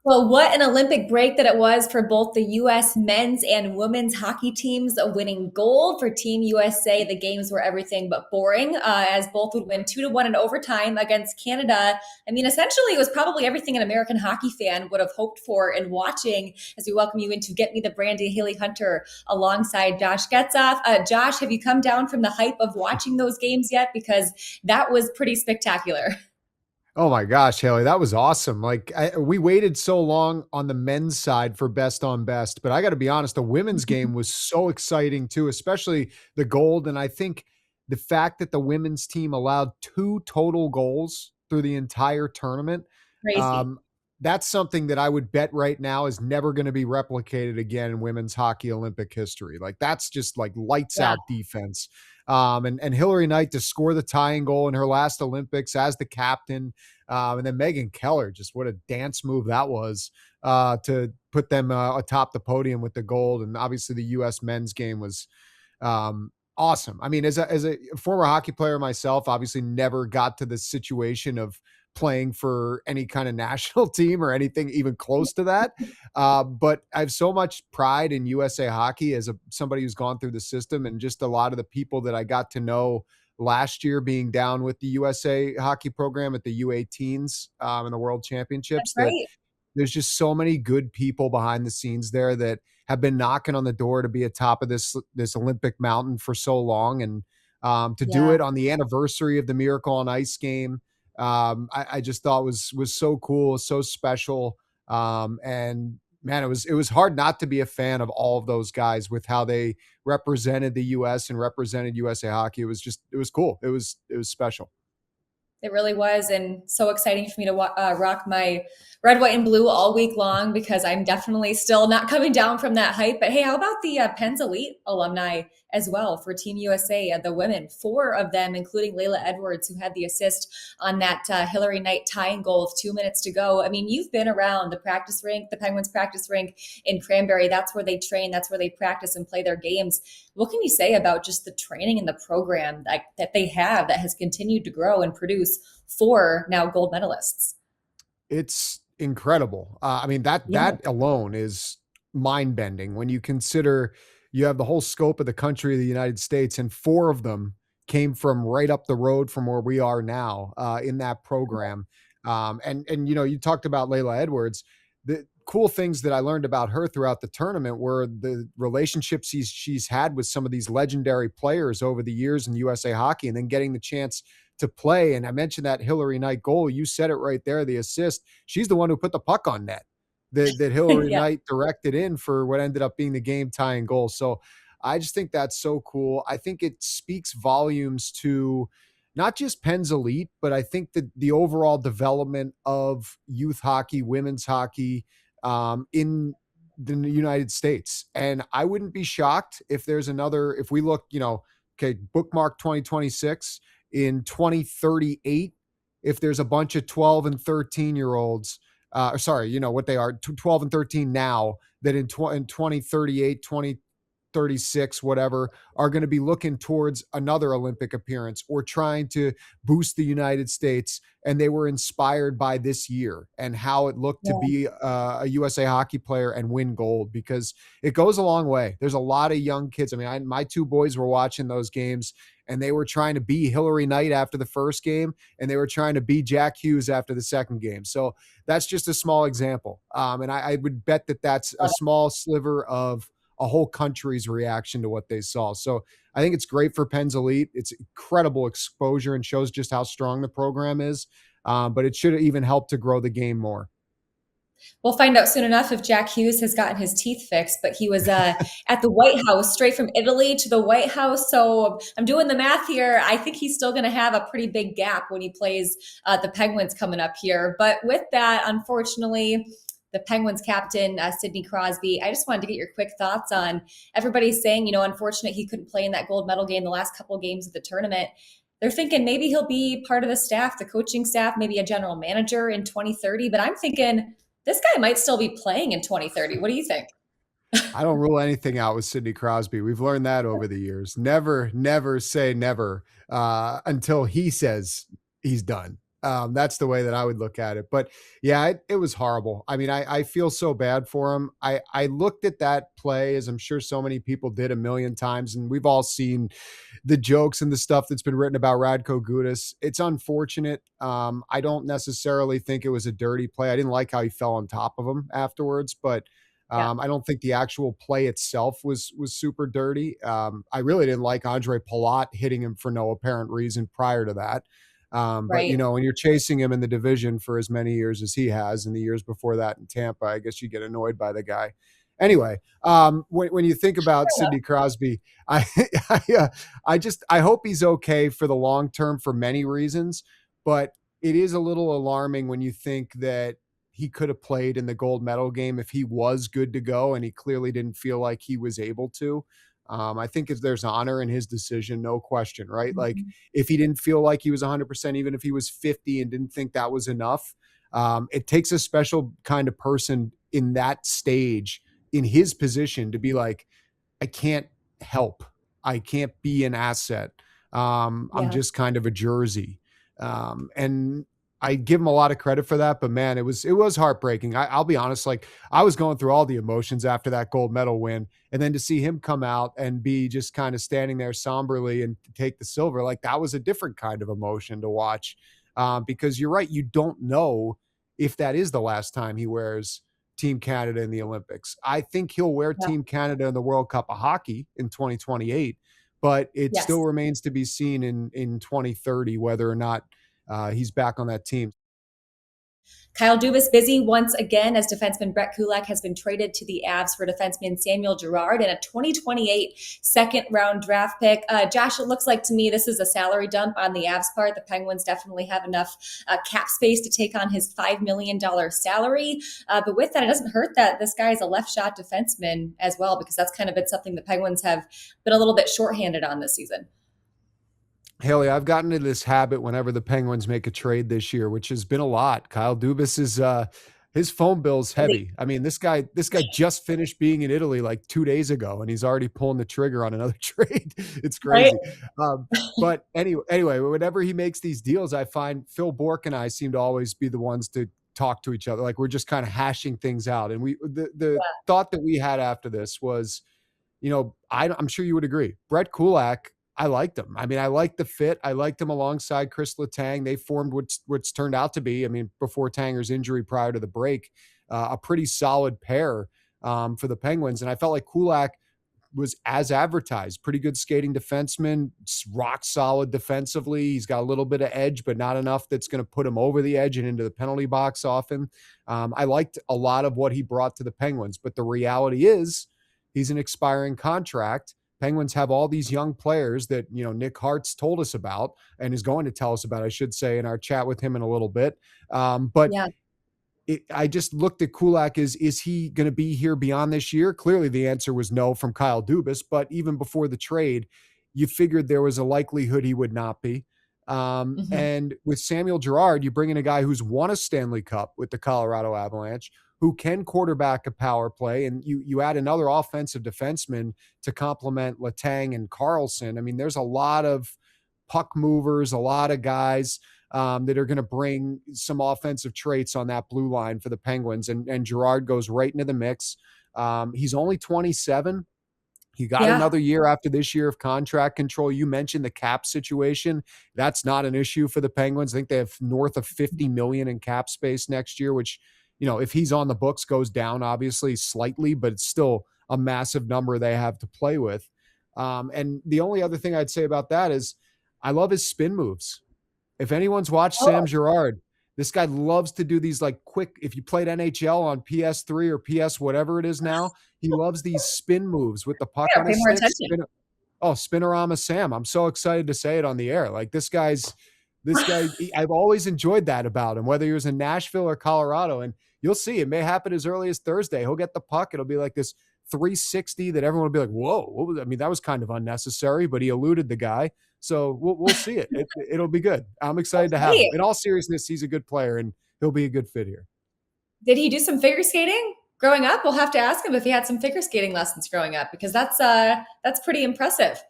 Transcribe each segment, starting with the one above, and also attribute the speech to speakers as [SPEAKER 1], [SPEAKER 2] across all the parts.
[SPEAKER 1] Well, what an Olympic break that it was for both the U.S. men's and women's hockey teams, winning gold for Team USA. The games were everything but boring, as both would win 2-1 in overtime against Canada. I mean, essentially, it was probably everything an American hockey fan would have hoped for in watching. As we welcome you into Get Me the Brandy, Hailey Hunter, alongside Josh Getzoff. Josh, have you come down from the hype of watching those games yet? Because that was pretty spectacular.
[SPEAKER 2] Oh my gosh, Haley, that was awesome. We waited so long on the men's side for best on best, but I got to be honest, the women's game was so exciting too, especially the gold. And I think the fact that the women's team allowed 2 total goals through the entire tournament,
[SPEAKER 1] Crazy.
[SPEAKER 2] um, that's something that I would bet right now is never going to be replicated again in women's hockey Olympic history. Like that's just like lights
[SPEAKER 1] Yeah.
[SPEAKER 2] out defense. And Hillary Knight to score the tying goal in her last Olympics as the captain. And then Megan Keller, just what a dance move that was to put them atop the podium with the gold. And obviously the U.S. men's game was awesome. I mean, as a former hockey player myself, obviously never got to the situation of playing for any kind of national team or anything even close to that. But I have so much pride in USA hockey as somebody who's gone through the system, and just a lot of the people that I got to know last year being down with the USA hockey program at the U18s in the World
[SPEAKER 1] That's
[SPEAKER 2] Championships, that
[SPEAKER 1] right.
[SPEAKER 2] there's just so many good people behind the scenes there that have been knocking on the door to be atop of this Olympic mountain for so long, and to do
[SPEAKER 1] Yeah.
[SPEAKER 2] it on the anniversary of the Miracle on Ice game, I just thought was so cool, so special, and man, it was hard not to be a fan of all of those guys with how they represented the U.S. and represented USA hockey. It was cool. It was special.
[SPEAKER 1] It really was, and so exciting for me to rock my red, white, and blue all week long because I'm definitely still not coming down from that hype. But hey, how about the Penn's Elite alumni as well for Team USA? The women, four of them, including Layla Edwards, who had the assist on that Hillary Knight tying goal with 2 minutes to go. I mean, you've been around the practice rink, the Penguins practice rink in Cranberry. That's where they train. That's where they practice and play their games. What can you say about just the training and the program that they have that has continued to grow and produce four now gold medalists?
[SPEAKER 2] It's incredible. I mean, that
[SPEAKER 1] Yeah,
[SPEAKER 2] that alone is mind bending when you consider you have the whole scope of the country of the United States, and four of them came from right up the road from where we are now in that program. And you talked about Layla Edwards. The cool things that I learned about her throughout the tournament were the relationships she's had with some of these legendary players over the years in USA hockey, and then getting the chance to play. And I mentioned that Hillary Knight goal. You said it right there, the assist. She's the one who put the puck on net that Hillary
[SPEAKER 1] yeah.
[SPEAKER 2] Knight directed in for what ended up being the game tying goal. So I just think that's so cool. I think it speaks volumes to not just Penn's Elite, but I think that the overall development of youth hockey, women's hockey in the United States. And I wouldn't be shocked if if we look, okay, bookmark 2026, in 2038, if there's a bunch of 12 and 13-year-olds, sorry, what they are, 12 and 13 now, that in 2038, 36, whatever, are going to be looking towards another Olympic appearance or trying to boost the United States. And they were inspired by this year and how it looked to
[SPEAKER 1] Yeah.
[SPEAKER 2] be a USA hockey player and win gold, because it goes a long way. There's a lot of young kids. I mean, my two boys were watching those games, and they were trying to be Hillary Knight after the first game, and they were trying to be Jack Hughes after the second game. So that's just a small example. And I would bet that that's a small sliver of a whole country's reaction to what they saw. So I think it's great for Penn's Elite. It's incredible exposure and shows just how strong the program is. But it should have even helped to grow the game more.
[SPEAKER 1] We'll find out soon enough if Jack Hughes has gotten his teeth fixed, but he was at the White House, straight from Italy to the White House. So I'm doing the math here. I think he's still going to have a pretty big gap when he plays the Penguins coming up here. But with that, unfortunately, the Penguins captain, Sidney Crosby, I just wanted to get your quick thoughts on everybody's saying, unfortunate he couldn't play in that gold medal game the last couple of games of the tournament. They're thinking maybe he'll be part of the staff, the coaching staff, maybe a general manager in 2030. But I'm thinking this guy might still be playing in 2030. What do you think?
[SPEAKER 2] I don't rule anything out with Sidney Crosby. We've learned that over the years. Never, never say never until he says he's done. That's the way that I would look at it. But yeah, it was horrible. I mean, I feel so bad for him. I looked at that play, as I'm sure so many people did, a million times, and we've all seen the jokes and the stuff that's been written about Radko Gudas. It's unfortunate. I don't necessarily think it was a dirty play. I didn't like how he fell on top of him afterwards, but
[SPEAKER 1] Yeah,
[SPEAKER 2] I don't think the actual play itself was super dirty. I really didn't like Andre Palat hitting him for no apparent reason prior to that. But
[SPEAKER 1] right.
[SPEAKER 2] when you're chasing him in the division for as many years as he has, and the years before that in Tampa, I guess you get annoyed by the guy. Anyway, when you think about Sidney Crosby, I I hope he's okay for the long term for many reasons, but it is a little alarming when you think that he could have played in the gold medal game if he was good to go, and he clearly didn't feel like he was able to. I think if there's honor in his decision, no question, right? Like
[SPEAKER 1] Mhm.
[SPEAKER 2] if he didn't feel like he was 100%, even if he was 50 and didn't think that was enough, it takes a special kind of person in that stage in his position to be like, I can't help. I can't be an asset. I'm
[SPEAKER 1] Yeah.
[SPEAKER 2] just kind of a jersey. And I give him a lot of credit for that, but man, it was heartbreaking. I'll be honest, like I was going through all the emotions after that gold medal win, and then to see him come out and be just kind of standing there somberly and take the silver, like that was a different kind of emotion to watch. Because you're right, you don't know if that is the last time he wears Team Canada in the Olympics. I think he'll wear
[SPEAKER 1] Yeah.
[SPEAKER 2] Team Canada in the World Cup of Hockey in 2028, but it still
[SPEAKER 1] Yes.
[SPEAKER 2] remains to be seen in 2030 whether or not he's back on that team.
[SPEAKER 1] Kyle Dubas busy once again as defenseman Brett Kulak has been traded to the Avs for defenseman Samuel Girard and a 2028 second round draft pick. Josh, it looks like to me this is a salary dump on the Avs part. The Penguins definitely have enough cap space to take on his $5 million salary. But with that, it doesn't hurt that this guy is a left shot defenseman as well, because that's kind of been something the Penguins have been a little bit shorthanded on this season.
[SPEAKER 2] Hailey, I've gotten into this habit whenever the Penguins make a trade this year, which has been a lot. Kyle Dubas is his phone bill's heavy. I mean, this guy just finished being in Italy like 2 days ago, and he's already pulling the trigger on another trade. It's
[SPEAKER 1] Right?
[SPEAKER 2] crazy. But anyway, whenever he makes these deals, I find Phil Bork and I seem to always be the ones to talk to each other. Like we're just kind of hashing things out. And the thought that we had after this was, I'm sure you would agree. Brett Kulak, I liked him. I mean, I liked the fit. I liked him alongside Chris Letang. They formed what's turned out to be, I mean, before Tanger's injury prior to the break, a pretty solid pair for the Penguins. And I felt like Kulak was as advertised. Pretty good skating defenseman, rock solid defensively. He's got a little bit of edge, but not enough that's going to put him over the edge and into the penalty box often. I liked a lot of what he brought to the Penguins, but the reality is he's an expiring contract. Penguins have all these young players that, Nick Hart's told us about and is going to tell us about, I should say, in our chat with him in a little bit. But
[SPEAKER 1] Yeah.
[SPEAKER 2] I just looked at Kulak is he going to be here beyond this year? Clearly the answer was no from Kyle Dubas, but even before the trade, you figured there was a likelihood he would not be.
[SPEAKER 1] Mhm.
[SPEAKER 2] And with Samuel Girard, you bring in a guy who's won a Stanley Cup with the Colorado Avalanche, who can quarterback a power play, and you add another offensive defenseman to complement Letang and Carlson. I mean, there's a lot of puck movers, a lot of guys that are going to bring some offensive traits on that blue line for the Penguins. And Girard goes right into the mix. He's only 27. He got
[SPEAKER 1] Yeah.
[SPEAKER 2] another year after this year of contract control. You mentioned the cap situation. That's not an issue for the Penguins. I think they have north of 50 million in cap space next year, which, if he's on the books, goes down obviously slightly, but it's still a massive number they have to play with. And the only other thing I'd say about that is I love his spin moves. If anyone's watched Sam
[SPEAKER 1] Oh,
[SPEAKER 2] Girard, this guy loves to do these like quick, if you played NHL on PS3 or PS whatever it is now, he loves these spin moves with the puck
[SPEAKER 1] yeah.
[SPEAKER 2] on
[SPEAKER 1] Pay
[SPEAKER 2] his
[SPEAKER 1] more
[SPEAKER 2] stick.
[SPEAKER 1] attention.
[SPEAKER 2] Spinorama Sam. I'm so excited to say it on the air. Like this guy, I've always enjoyed that about him, whether he was in Nashville or Colorado. And you'll see it may happen as early as Thursday. He'll get the puck. It'll be like this 360 that everyone will be like, whoa, what was, I mean, that was kind of unnecessary, but he eluded the guy. So we'll see it. It'll be good. I'm excited to have him.
[SPEAKER 1] Okay.
[SPEAKER 2] In all seriousness, he's a good player and he'll be a good fit here.
[SPEAKER 1] Did he do some figure skating growing up? We'll have to ask him if he had some figure skating lessons growing up, because that's pretty impressive.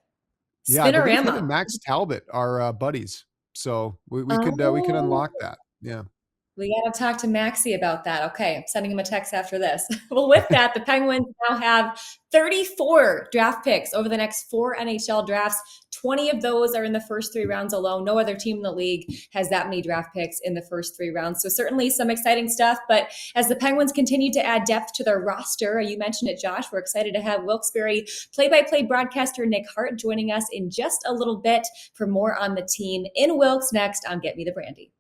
[SPEAKER 2] Yeah, I believe him
[SPEAKER 1] Spinorama.
[SPEAKER 2] and Max Talbot are buddies. So we could
[SPEAKER 1] Oh.
[SPEAKER 2] unlock that. Yeah.
[SPEAKER 1] We got to talk to Maxie about that. Okay, I'm sending him a text after this. Well, with that, the Penguins now have 34 draft picks over the next 4 NHL drafts. 20 of those are in the first 3 rounds alone. No other team in the league has that many draft picks in the first 3 rounds. So certainly some exciting stuff. But as the Penguins continue to add depth to their roster, you mentioned it, Josh, we're excited to have Wilkes-Barre play-by-play broadcaster Nick Hart joining us in just a little bit for more on the team in Wilkes next on Get Me The Brandy.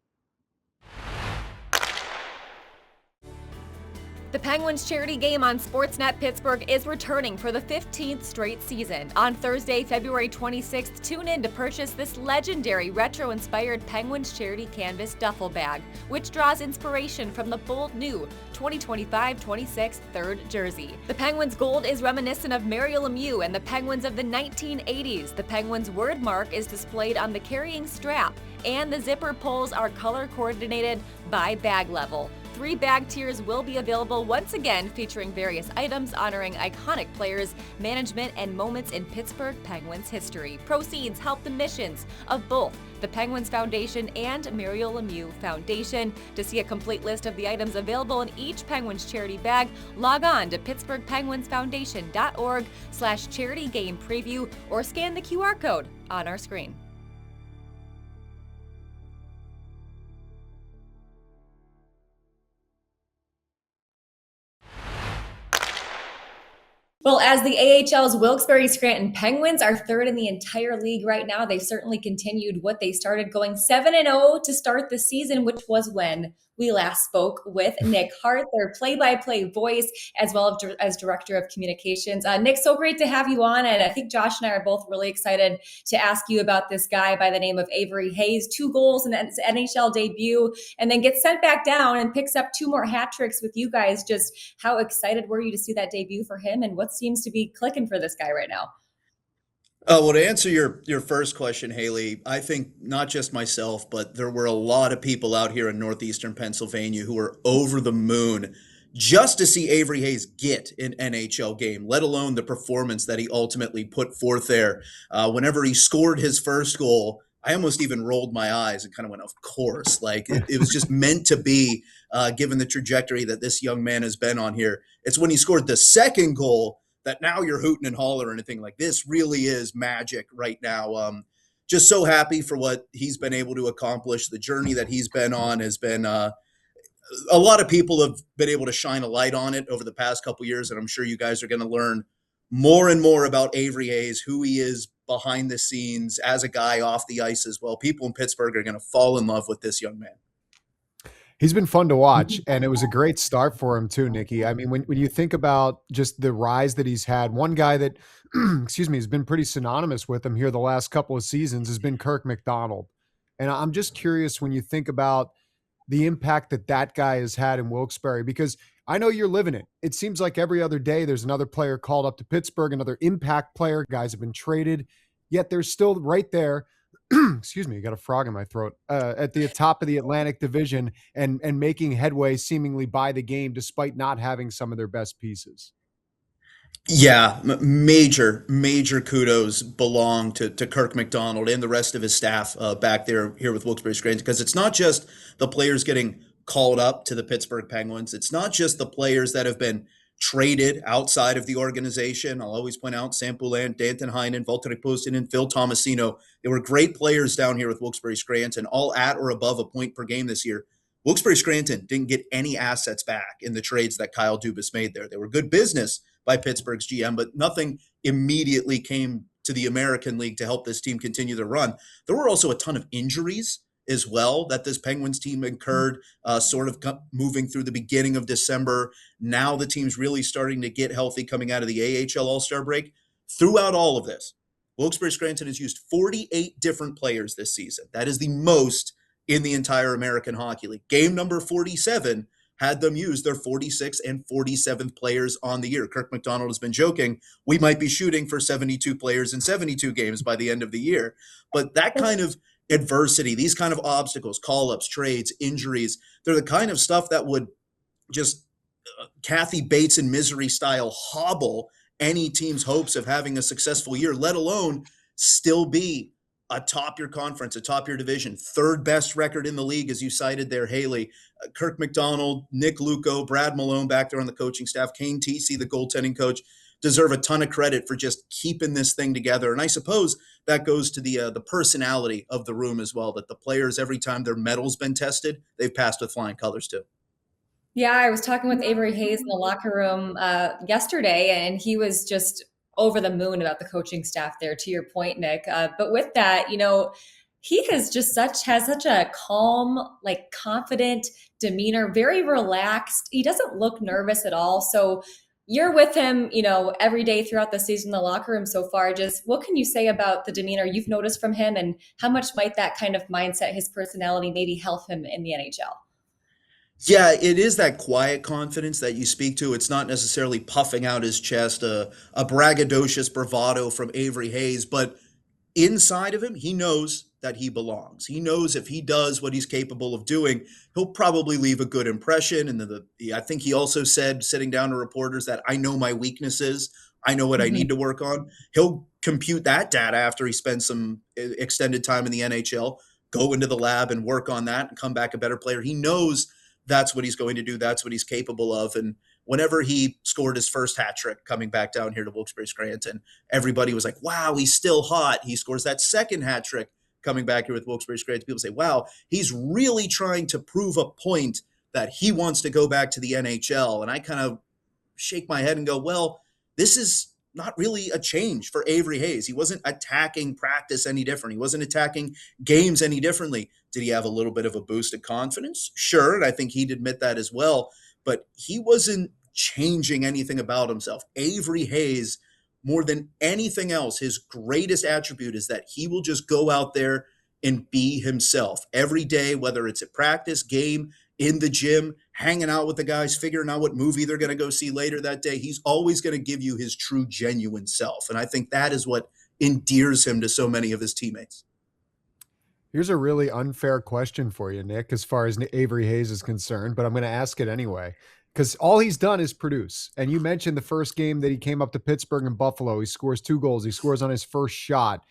[SPEAKER 1] The Penguins charity game on SportsNet Pittsburgh is returning for the 15th straight season. On Thursday, February 26th, tune in to purchase this legendary retro-inspired Penguins charity canvas duffel bag, which draws inspiration from the bold new 2025-26 third jersey. The Penguins gold is reminiscent of Mario Lemieux and the Penguins of the 1980s. The Penguins word mark is displayed on the carrying strap, and the zipper pulls are color coordinated by bag level. 3 bag tiers will be available once again, featuring various items honoring iconic players, management, and moments in Pittsburgh Penguins history. Proceeds help the missions of both the Penguins Foundation and Mario Lemieux Foundation. To see a complete list of the items available in each Penguins charity bag, log on to pittsburghpenguinsfoundation.org/charity game preview or scan the QR code on our screen. Well, as the AHL's Wilkes-Barre Scranton Penguins are 3rd in the entire league right now, they certainly continued what they started, going 7-0 to start the season, which was when we last spoke with Nick Hart, their play-by-play voice, as well as Director of Communications. Nick, so great to have you on, and I think Josh and I are both really excited to ask you about this guy by the name of Avery Hayes. 2 goals in his NHL debut, and then gets sent back down and picks up 2 more hat tricks with you guys. Just how excited were you to see that debut for him, and what seems to be clicking for this guy right now?
[SPEAKER 3] Well, to answer your first question, Hailey, I think not just myself, but there were a lot of people out here in northeastern Pennsylvania who were over the moon just to see Avery Hayes get an NHL game, let alone the performance that he ultimately put forth there. Whenever he scored his first goal, I almost even rolled my eyes and kind of went, of course. Like it was just meant to be, given the trajectory that this young man has been on here. It's when he scored the second goal that now you're hooting and hollering and anything like this really is magic right now. Just so happy for what he's been able to accomplish. The journey that he's been on has been a lot of people have been able to shine a light on it over the past couple years, and I'm sure you guys are going to learn more and more about Avery Hayes, who he is behind the scenes as a guy off the ice as well. People in Pittsburgh are going to fall in love with this young man.
[SPEAKER 2] He's been fun to watch, and it was a great start for him too, Nikki. I mean, when you think about just the rise that he's had, one guy that, excuse me, has been pretty synonymous with him here the last couple of seasons has been Kirk McDonald. And I'm just curious when you think about the impact that that guy has had in Wilkes-Barre, because I know you're living it. It seems like every other day there's another player called up to Pittsburgh, another impact player. Guys have been traded, yet they're still right there. Excuse me, I got a frog in my throat, at the top of the Atlantic Division and making headway seemingly by the game despite not having some of their best pieces.
[SPEAKER 3] Yeah, major kudos belong to Kirk McDonald and the rest of his staff back there here with Wilkes-Barre Scranton, because it's not just the players getting called up to the Pittsburgh Penguins. It's not just the players that have been traded outside of the organization. I'll always point out Sam Poulin, Danton Heinen, Valtteri Puustinen, Phil Tomasino. They were great players down here with Wilkes-Barre Scranton, all at or above a point per game this year. Wilkes-Barre Scranton didn't get any assets back in the trades that Kyle Dubas made there. They were good business by Pittsburgh's GM, but nothing immediately came to the American League to help this team continue their run. There were also a ton of injuries as well that this Penguins team incurred, sort of moving through the beginning of December. Now the team's really starting to get healthy coming out of the AHL All-Star break. Throughout all of this, Wilkes-Barre Scranton has used 48 different players this season. That is the most in the entire American Hockey League. Game number 47 had them use their 46th and 47th players on the year. Kirk McDonald has been joking, we might be shooting for 72 players in 72 games by the end of the year. But that kind of adversity, these kind of obstacles, call-ups, trades, injuries, they're the kind of stuff that would just Kathy Bates and misery style hobble any team's hopes of having a successful year, let alone still be atop your conference, atop your division, third best record in the league, as you cited there, Hailey, Kirk McDonald, Nick Luco, Brad Malone back there on the coaching staff, Kane Tesey, the goaltending coach, deserve a ton of credit for just keeping this thing together. And I suppose that goes to the personality of the room as well, that the players, every time their metal's been tested, they've passed with flying colors too.
[SPEAKER 1] Yeah, I was talking with Avery Hayes in the locker room yesterday, and he was just over the moon about the coaching staff there, to your point, Nick. But with that, he has such a calm, like confident demeanor, very relaxed. He doesn't look nervous at all. So you're with him, every day throughout the season in the locker room so far. Just what can you say about the demeanor you've noticed from him, and how much might that kind of mindset, his personality, maybe help him in the NHL?
[SPEAKER 3] Yeah, it is that quiet confidence that you speak to. It's not necessarily puffing out his chest, a braggadocious bravado from Avery Hayes, but inside of him, he knows that he belongs. He knows if he does what he's capable of doing, he'll probably leave a good impression. And I think he also said, sitting down to reporters, that I know my weaknesses. I know what I need to work on. He'll compute that data after he spends some extended time in the NHL, go into the lab and work on that and come back a better player. He knows that's what he's going to do. That's what he's capable of. And whenever he scored his first hat trick coming back down here to Wilkes-Barre Scranton, everybody was like, wow, he's still hot. He scores that second hat trick coming back here with Wilkes-Barre Scranton. People say, wow, he's really trying to prove a point that he wants to go back to the NHL. And I kind of shake my head and go, well, this is not really a change for Avery Hayes. He wasn't attacking practice any different. He wasn't attacking games any differently. Did he have a little bit of a boost of confidence? Sure, and I think he'd admit that as well. But he wasn't changing anything about himself. Avery Hayes, more than anything else, his greatest attribute is that he will just go out there and be himself every day, whether it's at practice, game, in the gym, hanging out with the guys, figuring out what movie they're going to go see later that day. He's always going to give you his true, genuine self. And I think that is what endears him to so many of his teammates.
[SPEAKER 2] Here's a really unfair question for you, Nick, as far as Avery Hayes is concerned, but I'm going to ask it anyway, because all he's done is produce. And you mentioned the first game that he came up to Pittsburgh and Buffalo. He scores 2 goals. He scores on his first shot.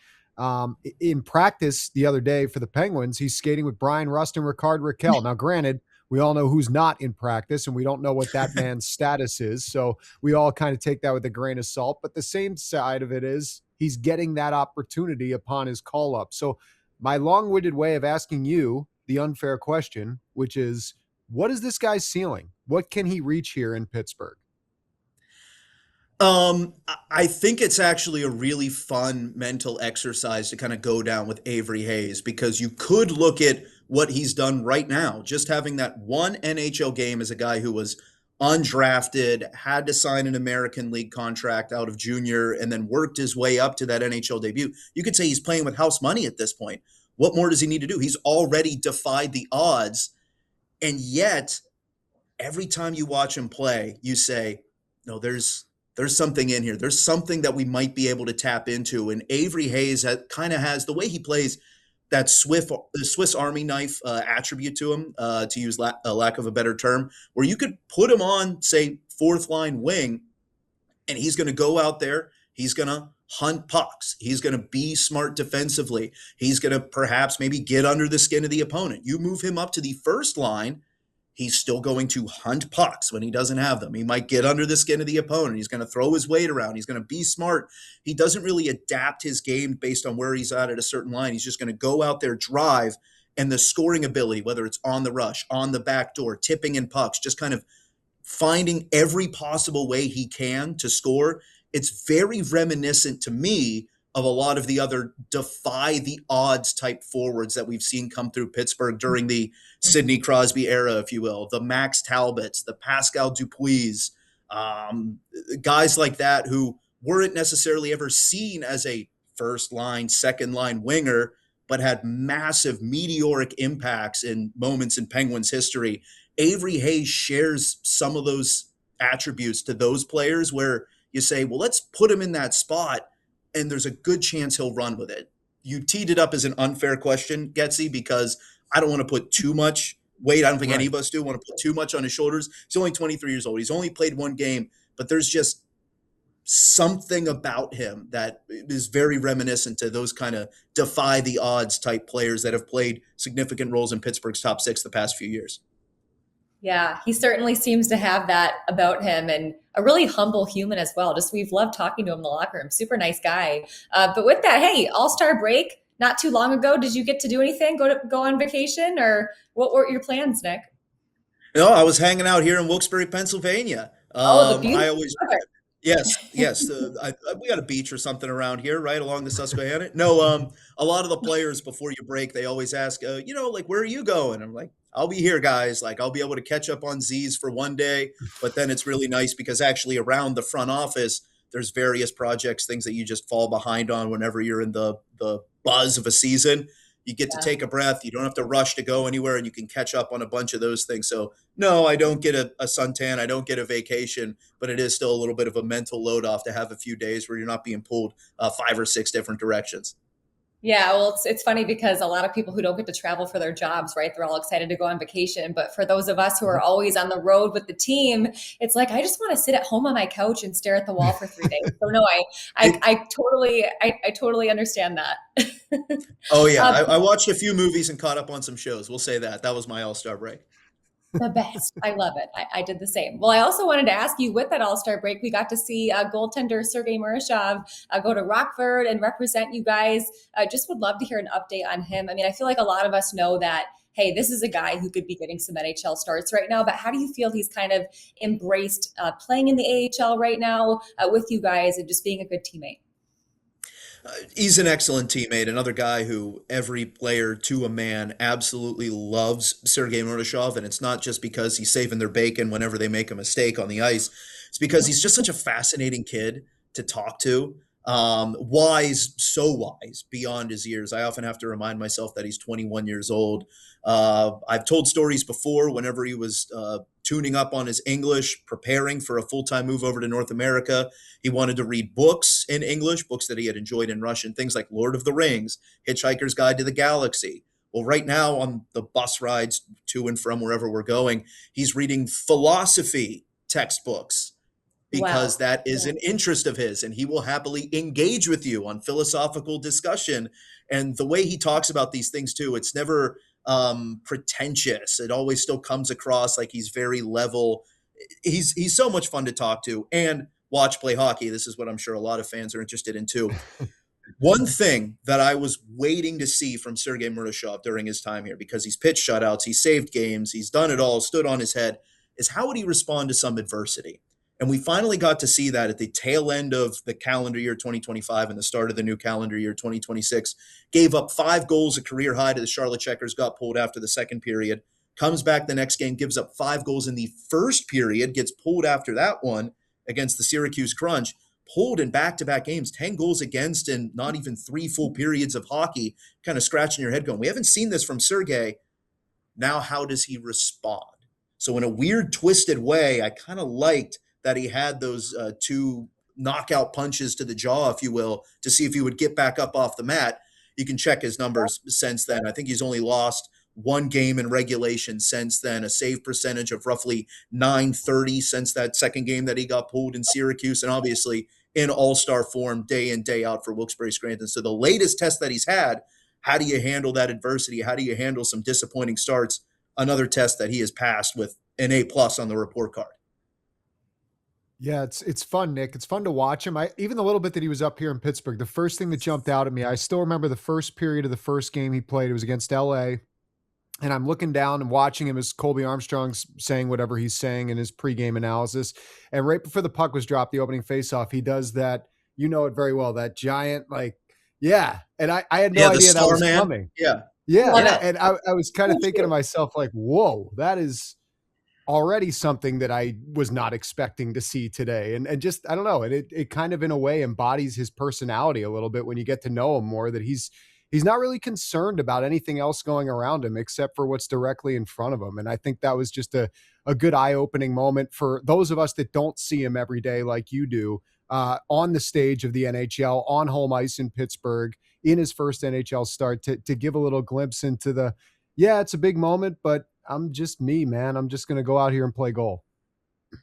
[SPEAKER 2] In practice the other day for the Penguins, he's skating with Brian Rust and Rickard Rakell. Now, granted, we all know who's not in practice, and we don't know what that man's status is. So we all kind of take that with a grain of salt. But the same side of it is he's getting that opportunity upon his call up. So my long-winded way of asking you the unfair question, which is, what is this guy's ceiling? What can he reach here in Pittsburgh?
[SPEAKER 3] I think it's actually a really fun mental exercise to kind of go down with Avery Hayes, because you could look at what he's done right now, just having that one NHL game as a guy who was undrafted, had to sign an American League contract out of junior, and then worked his way up to that NHL debut. You could say he's playing with house money at this point. What more does he need to do? He's already defied the odds. And yet, every time you watch him play, you say, no, there's something in here. There's something that we might be able to tap into. And Avery Hayes kind of has, the way he plays, that Swiss Army knife attribute to him, to use a lack of a better term, where you could put him on, say, fourth line wing, and he's going to go out there. He's going to hunt pucks. He's going to be smart defensively. He's going to perhaps maybe get under the skin of the opponent. You move him up to the first line, he's still going to hunt pucks when he doesn't have them. He might get under the skin of the opponent. He's going to throw his weight around. He's going to be smart. He doesn't really adapt his game based on where he's at a certain line. He's just going to go out there, drive, and the scoring ability, whether it's on the rush, on the back door, tipping in pucks, just kind of finding every possible way he can to score. It's very reminiscent to me of a lot of the other defy the odds type forwards that we've seen come through Pittsburgh during the Sidney Crosby era, if you will, the Max Talbots, the Pascal Dupuis, guys like that who weren't necessarily ever seen as a first line, second line winger, but had massive meteoric impacts in moments in Penguins history. Avery Hayes shares some of those attributes to those players where you say, well, let's put him in that spot, and there's a good chance he'll run with it. You teed it up as an unfair question, Getzy, because I don't want to put too much weight. I don't think any of us do want to put too much on his shoulders. He's only 23 years old. He's only played one game, but there's just something about him that is very reminiscent to those kind of defy the odds type players that have played significant roles in Pittsburgh's top six the past few years.
[SPEAKER 1] Yeah, he certainly seems to have that about him, and a really humble human as well. Just we've loved talking to him in the locker room. Super nice guy. But with that, hey, All-Star break not too long ago. Did you get to do anything? Go on vacation, or what were your plans, Nick?
[SPEAKER 3] No, I was hanging out here in Wilkes-Barre, Pennsylvania.
[SPEAKER 1] Oh, the
[SPEAKER 3] I
[SPEAKER 1] beautiful
[SPEAKER 3] always
[SPEAKER 1] weather.
[SPEAKER 3] Yes. We got a beach or something around here, right along the Susquehanna. No, a lot of the players before you break, they always ask, like, where are you going? I'm like, I'll be here, guys. Like, I'll be able to catch up on Z's for one day, but then it's really nice because actually around the front office, there's various projects, things that you just fall behind on whenever you're in the buzz of a season. You get to
[SPEAKER 1] Yeah.
[SPEAKER 3] take a breath. You don't have to rush to go anywhere, and you can catch up on a bunch of those things. So, no, I don't get a suntan. I don't get a vacation, but it is still a little bit of a mental load off to have a few days where you're not being pulled 5 or 6 different directions.
[SPEAKER 1] Yeah, well, it's funny because a lot of people who don't get to travel for their jobs, right? They're all excited to go on vacation. But for those of us who are always on the road with the team, it's like I just want to sit at home on my couch and stare at the wall for 3 days. So no, I totally understand that.
[SPEAKER 3] Oh, yeah.
[SPEAKER 1] Um,
[SPEAKER 3] I watched a few movies and caught up on some shows. We'll say that. That was my all-star break.
[SPEAKER 1] The best. I love it. I did the same. Well, I also wanted to ask you with that All-Star break, we got to see goaltender Sergei Murashov go to Rockford and represent you guys. Just would love to hear an update on him. I mean, I feel like a lot of us know that, hey, this is a guy who could be getting some NHL starts right now, but how do you feel he's kind of embraced playing in the AHL right now with you guys and just being a good teammate?
[SPEAKER 3] He's an excellent teammate, another guy who every player to a man absolutely loves Sergei Murashov, and it's not just because he's saving their bacon whenever they make a mistake on the ice. It's because he's just such a fascinating kid to talk to. Wise, so wise, beyond his years. I often have to remind myself that he's 21 years old. I've told stories before whenever he was tuning up on his English, preparing for a full-time move over to North America. He wanted to read books in English, books that he had enjoyed in Russian, things like Lord of the Rings, Hitchhiker's Guide to the Galaxy. Well, right now on the bus rides to and from wherever we're going, he's reading philosophy textbooks because
[SPEAKER 1] Wow.
[SPEAKER 3] that is an interest of his, and he will happily engage with you on philosophical discussion. And the way he talks about these things too, it's never pretentious. It always still comes across like he's very level. He's so much fun to talk to and watch play hockey. This is what I'm sure a lot of fans are interested in too. One thing that I was waiting to see from Sergei Murashov during his time here, because he's pitched shutouts, he's saved games, he's done it all, stood on his head, is how would he respond to some adversity? And we finally got to see that at the tail end of the calendar year 2025 and the start of the new calendar year 2026. Gave up 5 goals, a career high to the Charlotte Checkers, got pulled after the second period. Comes back the next game, gives up 5 goals in the first period, gets pulled after that one against the Syracuse Crunch. Pulled in back-to-back games, 10 goals against in not even 3 full periods of hockey, kind of scratching your head going, we haven't seen this from Sergei. Now how does he respond? So in a weird, twisted way, I kind of liked that he had those 2 knockout punches to the jaw, if you will, to see if he would get back up off the mat. You can check his numbers since then. I think he's only lost 1 game in regulation since then, a save percentage of roughly .930 since that second game that he got pulled in Syracuse, and obviously in all-star form day in, day out for Wilkes-Barre Scranton. So the latest test that he's had, how do you handle that adversity? How do you handle some disappointing starts? Another test that he has passed with an A+ on the report card.
[SPEAKER 2] Yeah, it's fun, Nick. It's fun to watch him. Even the little bit that he was up here in Pittsburgh, the first thing that jumped out at me, I still remember the first period of the first game he played. It was against LA. And I'm looking down and watching him as Colby Armstrong's saying whatever he's saying in his pregame analysis. And right before the puck was dropped, the opening faceoff, he does that, you know it very well, that giant, like, yeah. And I had no idea that was coming.
[SPEAKER 3] Yeah.
[SPEAKER 2] Yeah.
[SPEAKER 1] Love it.
[SPEAKER 2] And I was kind of thinking to myself, like, whoa, that is already something that I was not expecting to see today. And just, I don't know, it kind of in a way embodies his personality a little bit when you get to know him more, that he's not really concerned about anything else going around him except for what's directly in front of him. And I think that was just a good eye-opening moment for those of us that don't see him every day like you do, on the stage of the NHL, on home ice in Pittsburgh, in his first NHL start, to give a little glimpse into yeah, it's a big moment, but I'm just me, man. I'm just going to go out here and play goal.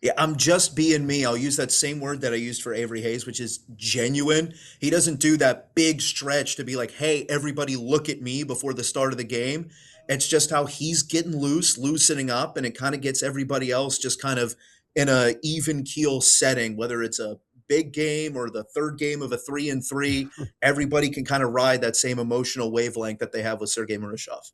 [SPEAKER 3] Yeah, I'm just being me. I'll use that same word that I used for Avery Hayes, which is genuine. He doesn't do that big stretch to be like, hey, everybody look at me before the start of the game. It's just how he's getting loose, loosening up, and it kind of gets everybody else just kind of in a even keel setting, whether it's a big game or the third game of a 3-3. Everybody can kind of ride that same emotional wavelength that they have with Sergei Murashov.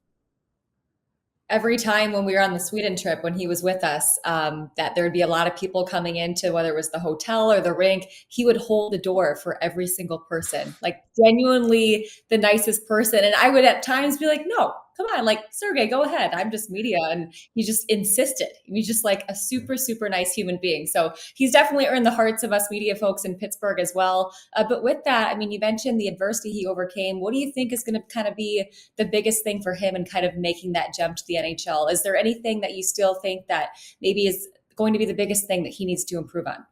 [SPEAKER 1] Every time when we were on the Sweden trip, when he was with us, that there would be a lot of people coming into whether it was the hotel or the rink, he would hold the door for every single person, like genuinely the nicest person. And I would at times be like, no, come on, like Sergey, go ahead. I'm just media. And he just insisted. He's just like a super, super nice human being. So he's definitely earned the hearts of us media folks in Pittsburgh as well. But with that, I mean, you mentioned the adversity he overcame. What do you think is going to kind of be the biggest thing for him in kind of making that jump to the NHL? Is there anything that you still think that maybe is going to be the biggest thing that he needs to improve on?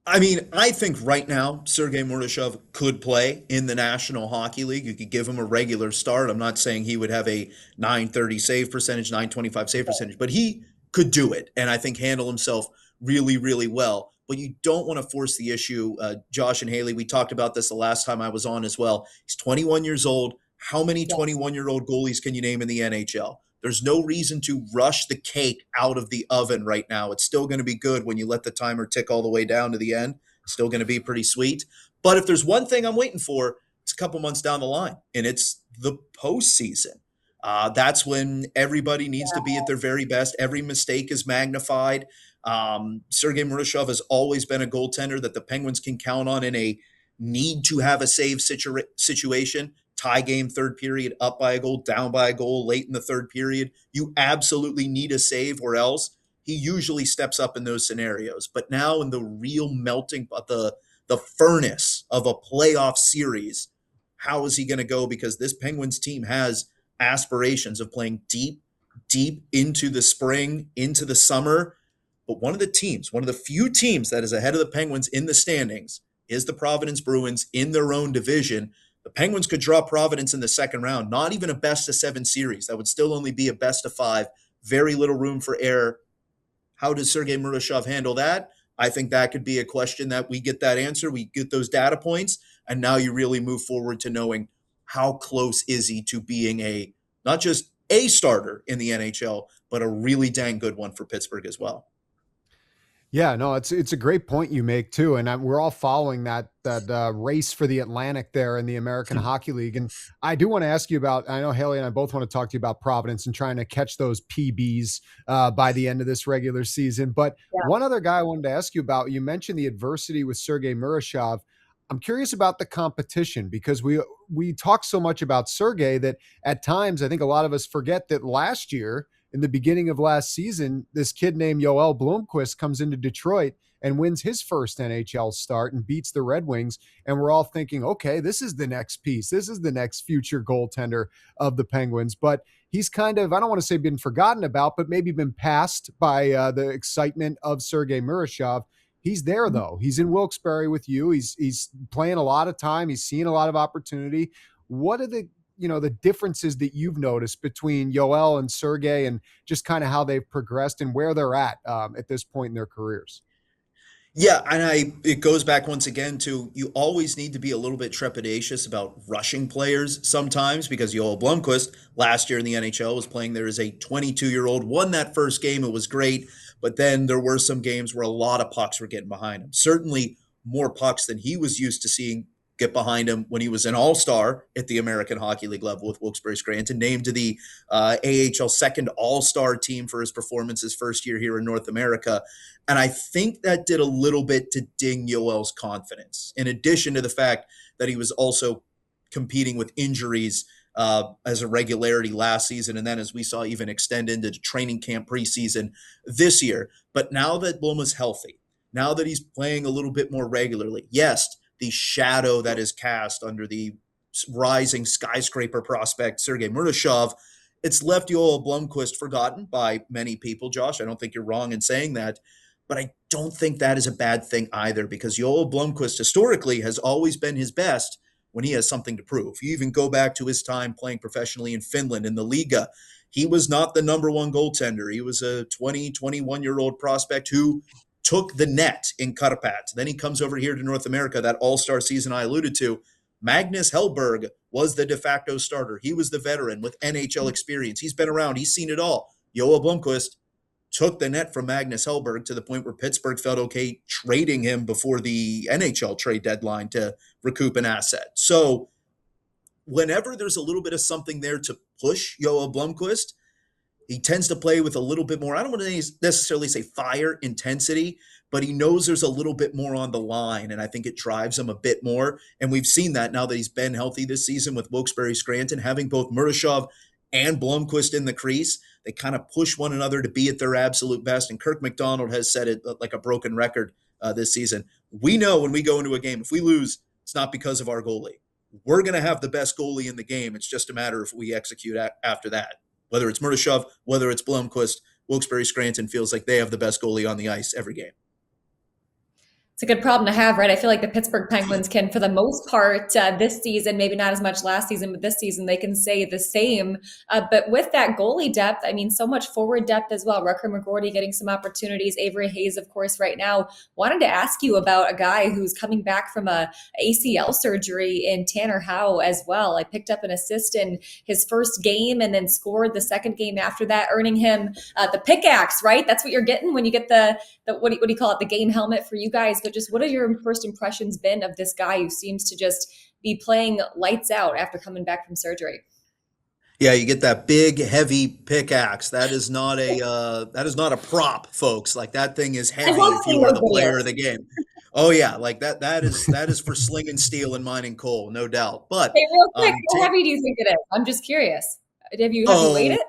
[SPEAKER 3] I mean, I think right now Sergei Murashov could play in the National Hockey League. You could give him a regular start. I'm not saying he would have a 930 save percentage, 925 save percentage, but he could do it, and I think handle himself really, really well. But you don't want to force the issue. Josh and Hailey, we talked about this the last time I was on as well. He's 21 years old. How many
[SPEAKER 1] Yes.
[SPEAKER 3] 21-year-old goalies can you name in the NHL? There's no reason to rush the cake out of the oven right now. It's still going to be good when you let the timer tick all the way down to the end. It's still going to be pretty sweet. But if there's one thing I'm waiting for, it's a couple months down the line, and it's the postseason. That's when everybody needs to be at their very best. Every mistake is magnified. Sergei Murashov has always been a goaltender that the Penguins can count on in a need to have a save situation. Tie game, third period, up by a goal, down by a goal, late in the third period. You absolutely need a save, or else he usually steps up in those scenarios. But now, in the real melting, the furnace of a playoff series, how is he going to go? Because this Penguins team has aspirations of playing deep, deep into the spring, into the summer. But one of the few teams that is ahead of the Penguins in the standings is the Providence Bruins in their own division. The Penguins could draw Providence in the second round, not even a best of 7 series. That would still only be a best of 5. Very little room for error. How does Sergei Murashov handle that? I think that could be a question that we get that answer. We get those data points, and now you really move forward to knowing how close is he to being a not just a starter in the NHL, but a really dang good one for Pittsburgh as well.
[SPEAKER 2] Yeah, no, it's a great point you make too, and we're all following that race for the Atlantic there in the American Hockey League. And I do want to ask you about. I know Haley and I both want to talk to you about Providence and trying to catch those PBs by the end of this regular season. But
[SPEAKER 1] Yeah.
[SPEAKER 2] one other guy I wanted to ask you about. You mentioned the adversity with Sergei Murashov. I'm curious about the competition because we talk so much about Sergei that at times I think a lot of us forget that last year in the beginning of last season, this kid named Yoel Blomqvist comes into Detroit and wins his first NHL start and beats the Red Wings. And we're all thinking, okay, this is the next piece. This is the next future goaltender of the Penguins. But he's kind of, I don't want to say been forgotten about, but maybe been passed by the excitement of Sergei Murashov. He's there though. He's in Wilkes-Barre with you. He's playing a lot of time. He's seeing a lot of opportunity. What are the differences that you've noticed between Yoel and Sergei and just kind of how they've progressed and where they're at this point in their careers?
[SPEAKER 3] Yeah, and it goes back once again to you always need to be a little bit trepidatious about rushing players sometimes because Yoel Blomqvist last year in the NHL was playing there as a 22-year-old, won that first game, it was great, but then there were some games where a lot of pucks were getting behind him. Certainly more pucks than he was used to seeing get behind him when he was an all-star at the American Hockey League level with Wilkes-Barre Scranton, named to the AHL second all-star team for his performance his first year here in North America. And I think that did a little bit to ding Yoel's confidence, in addition to the fact that he was also competing with injuries as a regularity last season. And then, as we saw, even extend into training camp preseason this year. But now that Blom is healthy, now that he's playing a little bit more regularly, yes, the shadow that is cast under the rising skyscraper prospect, Sergei Murashov, it's left Yoel Blomqvist forgotten by many people, Josh. I don't think you're wrong in saying that. But I don't think that is a bad thing either because Yoel Blomqvist historically has always been his best when he has something to prove. You even go back to his time playing professionally in Finland in the Liga. He was not the number one goaltender. He was a 20, 21-year-old prospect who took the net in Karpat. Then he comes over here to North America, that all-star season I alluded to. Magnus Hellberg was the de facto starter. He was the veteran with NHL experience. He's been around. He's seen it all. Joel Blomqvist took the net from Magnus Hellberg to the point where Pittsburgh felt okay trading him before the NHL trade deadline to recoup an asset. So whenever there's a little bit of something there to push Joel Blomqvist, he tends to play with a little bit more, I don't want to necessarily say fire, intensity, but he knows there's a little bit more on the line, and I think it drives him a bit more. And we've seen that now that he's been healthy this season with Wilkes-Barre Scranton, having both Murashov and Blomqvist in the crease. They kind of push one another to be at their absolute best. And Kirk McDonald has said it like a broken record this season. We know when we go into a game, if we lose, it's not because of our goalie. We're going to have the best goalie in the game. It's just a matter if we execute after that. Whether it's Murashov, whether it's Blomqvist, Wilkes-Barre Scranton feels like they have the best goalie on the ice every game.
[SPEAKER 1] It's a good problem to have, right? I feel like the Pittsburgh Penguins can, for the most part, this season, maybe not as much last season, but this season they can say the same. But with that goalie depth, I mean, so much forward depth as well. Rucker McGorty getting some opportunities. Avery Hayes, of course, right now. Wanted to ask you about a guy who's coming back from a ACL surgery in Tanner Howe as well. I picked up an assist in his first game and then scored the second game after that, earning him the pickaxe, right? That's what you're getting when you get the what do you call it, the game helmet for you guys. But just what have your first impressions been of this guy who seems to just be playing lights out after coming back from surgery?
[SPEAKER 3] Yeah, you get that big, heavy pickaxe. That is not a prop, folks. Like that thing is heavy if you are the player of the game. Oh yeah, like that is for slinging steel and mining coal, no doubt. But
[SPEAKER 1] hey, real quick, how heavy do you think it is? I'm just curious. Have you weighed it?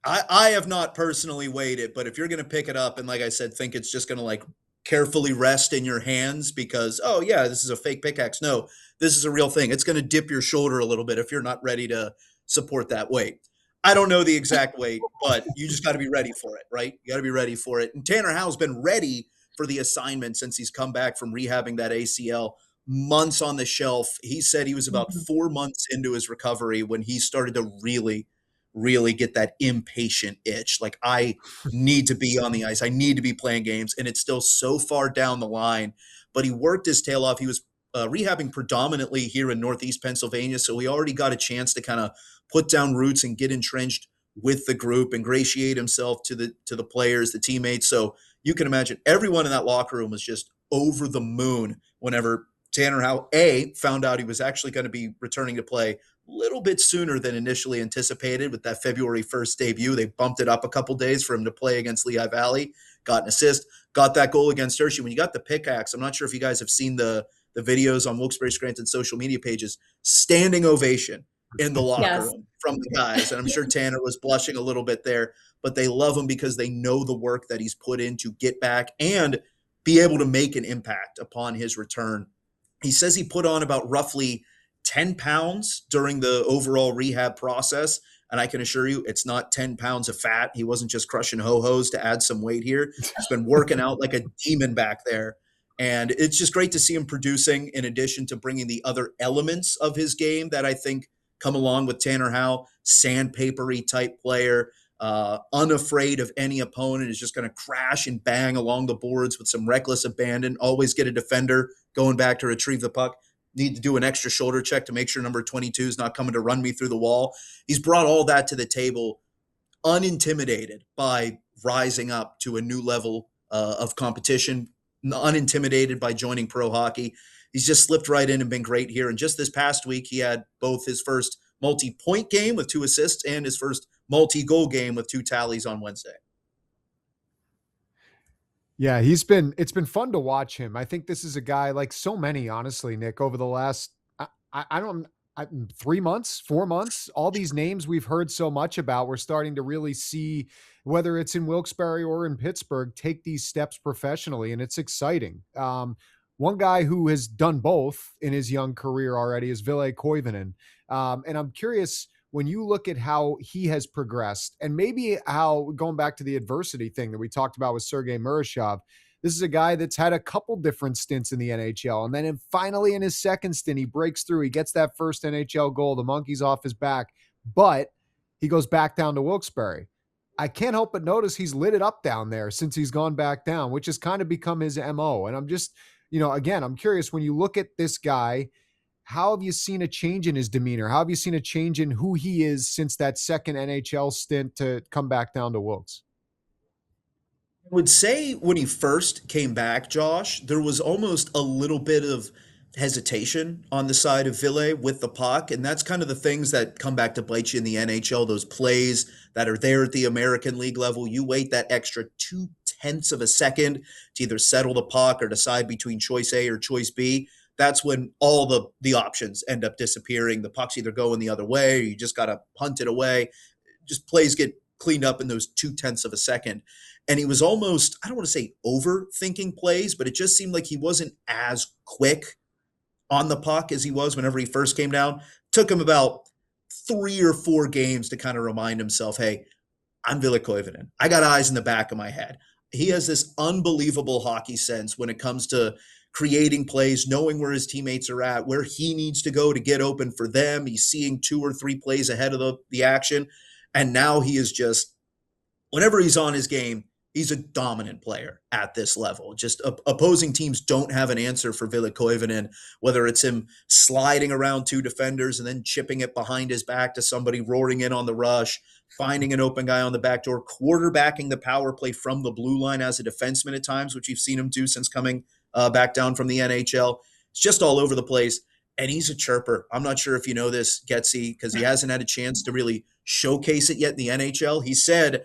[SPEAKER 3] I have not personally weighed it, but if you're going to pick it up and, like I said, think it's just going to like carefully rest in your hands because, oh yeah, this is a fake pickaxe. No, this is a real thing. It's going to dip your shoulder a little bit if you're not ready to support that weight. I don't know the exact weight, but you just got to be ready for it, right? You got to be ready for it. And Tanner Howe's been ready for the assignment since he's come back from rehabbing that ACL. Months on the shelf. He said he was about 4 months into his recovery when he started to really get that impatient itch. Like, I need to be on the ice. I need to be playing games. And it's still so far down the line. But he worked his tail off. He was rehabbing predominantly here in Northeast Pennsylvania. So he already got a chance to kind of put down roots and get entrenched with the group, ingratiate himself to the players, the teammates. So you can imagine everyone in that locker room was just over the moon whenever Tanner Howe found out he was actually going to be returning to play little bit sooner than initially anticipated with that February 1st debut. They bumped it up a couple days for him to play against Lehigh Valley, got an assist, got that goal against Hershey. When you got the pickaxe, I'm not sure if you guys have seen the videos on Wilkes-Barre Scranton social media pages, standing ovation in the locker room from the guys. And I'm sure Tanner was blushing a little bit there, but they love him because they know the work that he's put in to get back and be able to make an impact upon his return. He says he put on about roughly 10 pounds during the overall rehab process. And I can assure you, it's not 10 pounds of fat. He wasn't just crushing ho-hos to add some weight here. He's been working out like a demon back there. And it's just great to see him producing in addition to bringing the other elements of his game that I think come along with Tanner Howe, sandpapery type player, unafraid of any opponent, is just going to crash and bang along the boards with some reckless abandon, always get a defender going back to retrieve the puck. Need to do an extra shoulder check to make sure number 22 is not coming to run me through the wall. He's brought all that to the table, unintimidated by rising up to a new level of competition, unintimidated by joining pro hockey. He's just slipped right in and been great here. And just this past week, he had both his first multi-point game with 2 assists and his first multi-goal game with 2 tallies on Wednesday.
[SPEAKER 2] Yeah, it's been fun to watch him. I think this is a guy like so many, honestly, Nick, over the last, 3 months, 4 months, all these names we've heard so much about, we're starting to really see, whether it's in Wilkes-Barre or in Pittsburgh, take these steps professionally. And it's exciting. One guy who has done both in his young career already is Ville Koivunen. And I'm curious, when you look at how he has progressed and maybe how, going back to the adversity thing that we talked about with Sergei Murashov, This is a guy that's had a couple different stints in the NHL. And then finally in his second stint, he breaks through. He gets that first NHL goal. The monkey's off his back, but he goes back down to Wilkes-Barre. I can't help but notice he's lit it up down there since he's gone back down, which has kind of become his MO. And I'm just, again, I'm curious, when you look at this guy, how have you seen a change in his demeanor? How have you seen a change in who he is since that second NHL stint to come back down to Wilkes?
[SPEAKER 3] I would say when he first came back, Josh, there was almost a little bit of hesitation on the side of Ville with the puck. And that's kind of the things that come back to bite you in the NHL, those plays that are there at the American League level. You wait that extra 0.2 of a second to either settle the puck or decide between choice A or choice B. That's when all the options end up disappearing. The puck's either going the other way or you just got to punt it away. Just plays get cleaned up in those 0.2 of a second. And he was almost, I don't want to say overthinking plays, but it just seemed like he wasn't as quick on the puck as he was whenever he first came down. Took him about 3 or 4 games to kind of remind himself, hey, I'm Ville Koivunen. I got eyes in the back of my head. He has this unbelievable hockey sense when it comes to creating plays, knowing where his teammates are at, where he needs to go to get open for them. He's seeing 2 or 3 plays ahead of the action. And now he is just, whenever he's on his game, he's a dominant player at this level. Just opposing teams don't have an answer for Ville Koivunen, whether it's him sliding around 2 defenders and then chipping it behind his back to somebody roaring in on the rush, finding an open guy on the back door, quarterbacking the power play from the blue line as a defenseman at times, which you've seen him do since coming back down from the NHL. It's just all over the place. And he's a chirper. I'm not sure if you know this, Getzy, because he hasn't had a chance to really showcase it yet in the NHL. He said,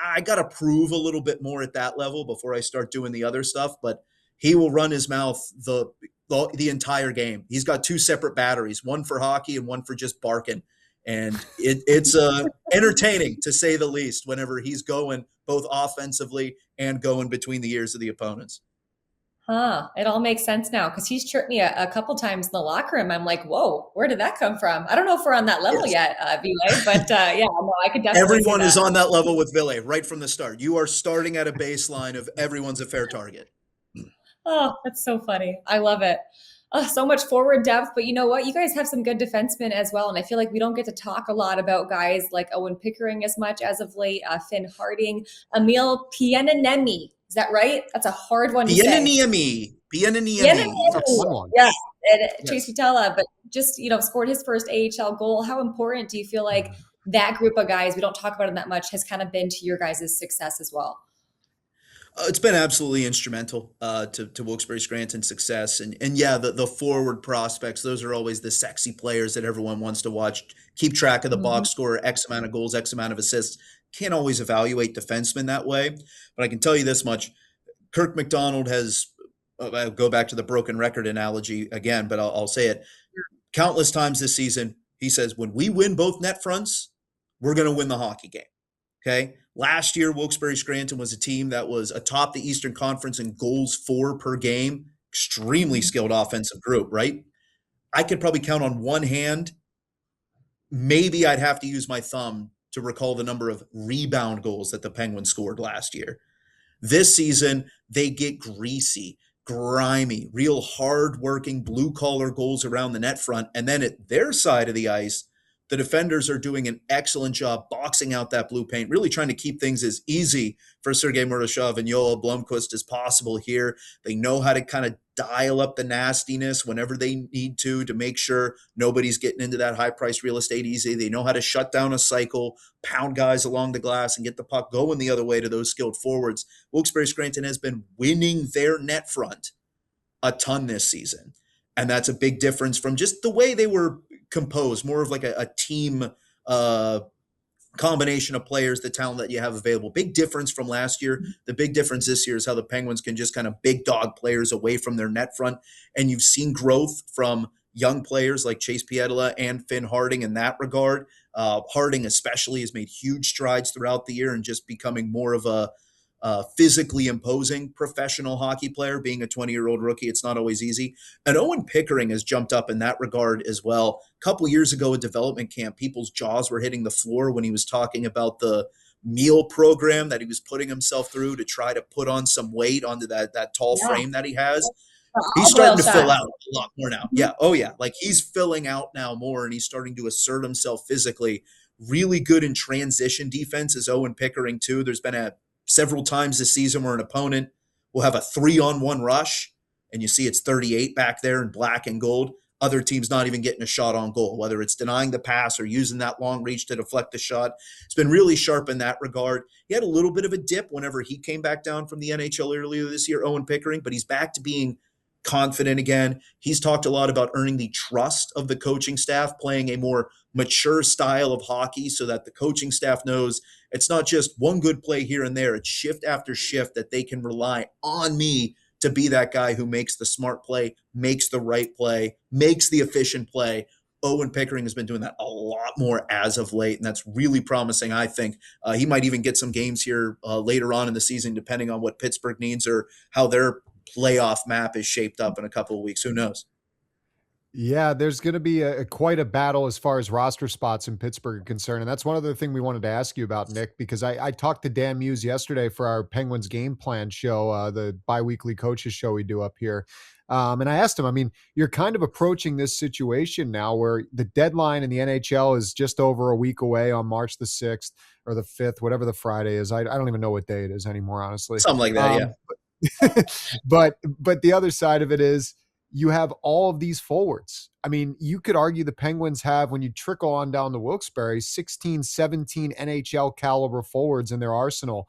[SPEAKER 3] I got to prove a little bit more at that level before I start doing the other stuff, but he will run his mouth the entire game. He's got 2 separate batteries, one for hockey and one for just barking. And it's entertaining, to say the least, whenever he's going both offensively and going between the ears of the opponents.
[SPEAKER 1] It all makes sense now, because he's chirped me a couple times in the locker room. I'm like, whoa, where did that come from? I don't know if we're on that level yet, Ville, but yeah, no, I could definitely
[SPEAKER 3] Everyone is on that level with Ville right from the start. You are starting at a baseline of everyone's a fair target.
[SPEAKER 1] Oh, that's so funny. I love it. So much forward depth, but you know what? You guys have some good defensemen as well, and I feel like we don't get to talk a lot about guys like Owen Pickering as much as of late, Finn Harding, Emil Pieneniemi. Is that right? That's a hard one to say.
[SPEAKER 3] Pieneniemi.
[SPEAKER 2] That's a fun one.
[SPEAKER 1] Yeah, and Chase Vitella, but just, scored his first AHL goal. How important do you feel like that group of guys, we don't talk about them that much, has kind of been to your guys' success as well?
[SPEAKER 3] It's been absolutely instrumental to Wilkes-Barre Scranton's success. And yeah, the forward prospects, those are always the sexy players that everyone wants to watch. Keep track of the box score, X amount of goals, X amount of assists. Can't always evaluate defensemen that way. But I can tell you this much. Kirk McDonald has, I'll go back to the broken record analogy again, but I'll say it countless times this season. He says, when we win both net fronts, we're going to win the hockey game. Okay. Last year, Wilkes-Barre Scranton was a team that was atop the Eastern Conference in goals for per game. Extremely skilled offensive group, right? I could probably count on one hand. Maybe I'd have to use my thumb to recall the number of rebound goals that the Penguins scored last year. This season, they get greasy, grimy, real hard-working, blue-collar goals around the net front. And then at their side of the ice, the defenders are doing an excellent job boxing out that blue paint, really trying to keep things as easy for Sergei Murashov and Yoel Blomqvist as possible here. They know how to kind of dial up the nastiness whenever they need to make sure nobody's getting into that high-priced real estate easy. They know how to shut down a cycle, pound guys along the glass, and get the puck going the other way to those skilled forwards. Wilkes-Barre Scranton has been winning their net front a ton this season. And that's a big difference from just the way they were composed, more of like a team combination of players, the talent that you have available. Big difference from last year. The big difference this year is how the Penguins can just kind of big dog players away from their net front. And you've seen growth from young players like Chase Pietila and Finn Harding in that regard. Harding especially has made huge strides throughout the year and just becoming more of a physically imposing professional hockey player. Being a 20-year-old rookie, it's not always easy. And Owen Pickering has jumped up in that regard as well. A couple years ago at development camp, people's jaws were hitting the floor when he was talking about the meal program that he was putting himself through to try to put on some weight onto that tall
[SPEAKER 1] Yeah.
[SPEAKER 3] frame that he has. He's
[SPEAKER 1] Olive oil
[SPEAKER 3] starting to fill
[SPEAKER 1] shots.
[SPEAKER 3] out a lot more now.
[SPEAKER 1] Mhm.
[SPEAKER 3] Yeah. Oh, yeah. Like he's filling out now more, and he's starting to assert himself physically. Really good in transition defense is Owen Pickering, too. There's been several times this season where an opponent will have a 3-on-1 rush, and you see it's 38 back there in black and gold. Other teams not even getting a shot on goal, whether it's denying the pass or using that long reach to deflect the shot. It's been really sharp in that regard. He had a little bit of a dip whenever he came back down from the NHL earlier this year, Owen Pickering, but he's back to being confident again. He's talked a lot about earning the trust of the coaching staff, playing a more mature style of hockey so that the coaching staff knows it's not just one good play here and there. It's shift after shift that they can rely on me to be that guy who makes the smart play, makes the right play, makes the efficient play. Owen Pickering has been doing that a lot more as of late, and that's really promising, I think. He might even get some games here later on in the season, depending on what Pittsburgh needs or how their playoff map is shaped up in a couple of weeks. Who knows?
[SPEAKER 2] Yeah, there's going to be quite a battle as far as roster spots in Pittsburgh are concerned. And that's one other thing we wanted to ask you about, Nick, because I talked to Dan Muse yesterday for our Penguins game plan show, the biweekly coaches show we do up here. And I asked him, I mean, you're kind of approaching this situation now where the deadline in the NHL is just over a week away on March the 6th or the 5th, whatever the Friday is. I don't even know what day it is anymore, honestly.
[SPEAKER 3] Something like that, yeah.
[SPEAKER 2] But the other side of it is you have all of these forwards. I mean, you could argue the Penguins have, when you trickle on down to Wilkes-Barre, 16, 17 NHL caliber forwards in their arsenal.